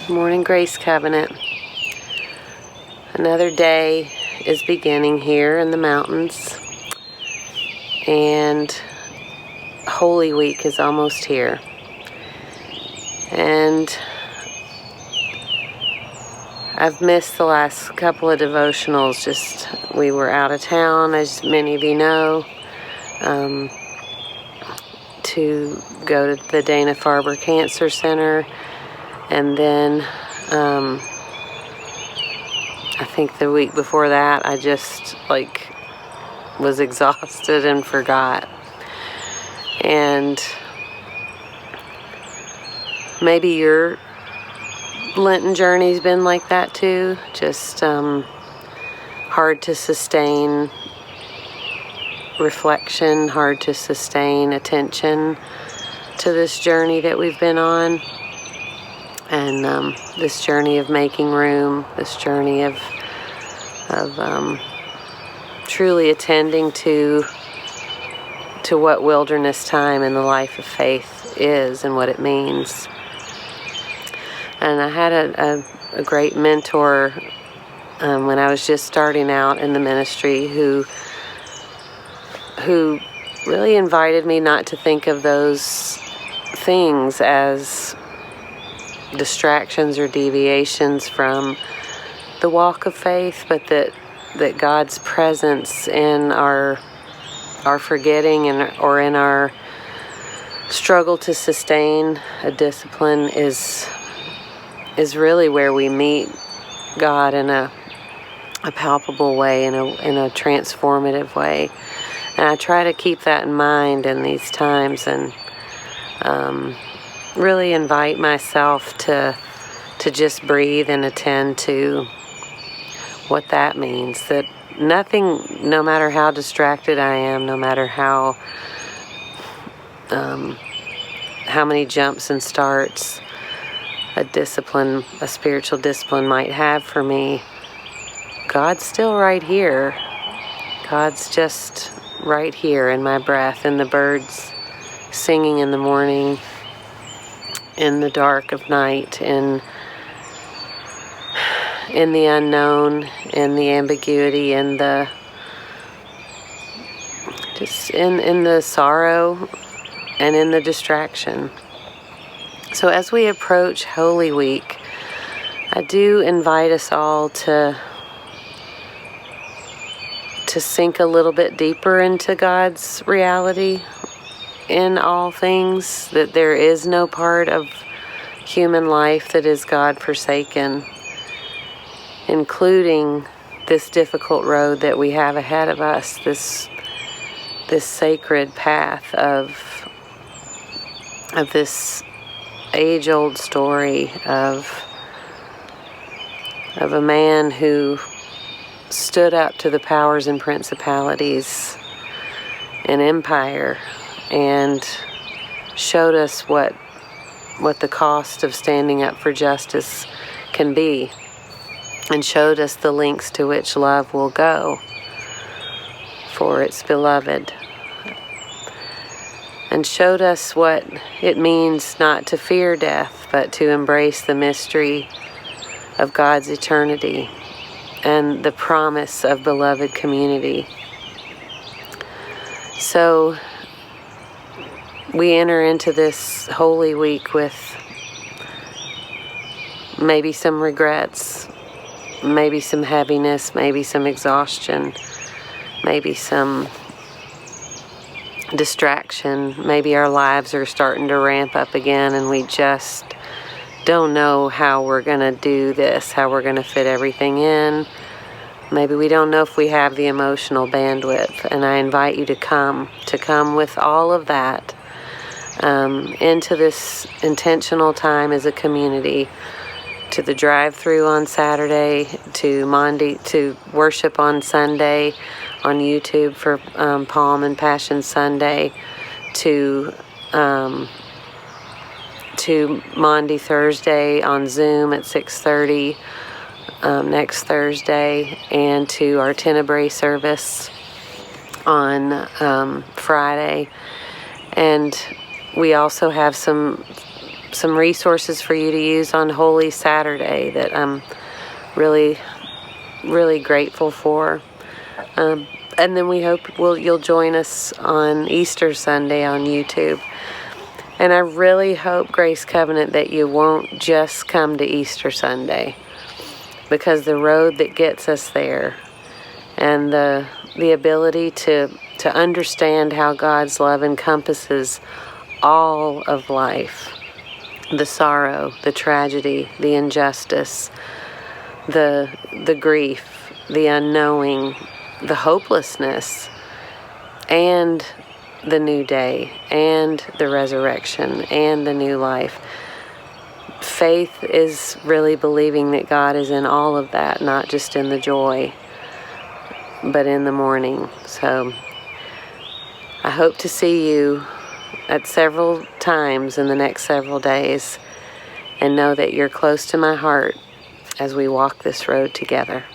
Morning Grace Covenant. Another day is beginning here in the mountains, and Holy Week is almost here. And I've missed the last couple of devotionals. We were out of town, as many of you know, to go to the Dana-Farber Cancer Center. And then, I think the week before that, I just, was exhausted and forgot. And maybe your Lenten journey's been like that too. Just, hard to sustain reflection, hard to sustain attention to this journey that we've been on. And this journey of making room, this journey of truly attending to what wilderness time in the life of faith is and what it means. And I had a great mentor when I was just starting out in the ministry who really invited me not to think of those things as distractions or deviations from the walk of faith, but that God's presence in our forgetting or in our struggle to sustain a discipline is really where we meet God in a palpable way, in a transformative way. And I try to keep that in mind in these times, and really invite myself to just breathe and attend to what that means. That nothing, no matter how distracted I am, no matter how many jumps and starts a spiritual discipline might have for me, God's still right here. God's just right here in my breath, in the birds singing in the morning, in the dark of night, in the unknown, in the ambiguity, in the sorrow, and in the distraction. So as we approach Holy Week, I do invite us all to sink a little bit deeper into God's reality in all things, that there is no part of human life that is God-forsaken, including this difficult road that we have ahead of us, this sacred path of this age-old story of a man who stood up to the powers and principalities and empire and showed us what the cost of standing up for justice can be, and showed us the lengths to which love will go for its beloved, and showed us what it means not to fear death, but to embrace the mystery of God's eternity and the promise of beloved community. So we enter into this Holy Week with maybe some regrets, maybe some heaviness, maybe some exhaustion, maybe some distraction. Maybe our lives are starting to ramp up again and we just don't know how we're going to do this, how we're going to fit everything in. Maybe we don't know if we have the emotional bandwidth. And I invite you to come with all of that into this intentional time as a community, to the drive-through on Saturday, to worship on Sunday on YouTube for Palm and Passion Sunday, to Maundy Thursday on Zoom at 6:30 next Thursday, and to our Tenebrae service on Friday. And we also have some some resources for you to use on Holy Saturday that I'm really, really grateful for. And then we hope you'll join us on Easter Sunday on YouTube. And I really hope, Grace Covenant, that you won't just come to Easter Sunday, because the road that gets us there and the ability to understand how God's love encompasses all of life, the sorrow, the tragedy, the injustice, the grief, the unknowing, the hopelessness, and the new day, and the resurrection, and the new life. Faith is really believing that God is in all of that, not just in the joy, but in the morning. So I hope to see you at several times in the next several days, and know that you're close to my heart as we walk this road together.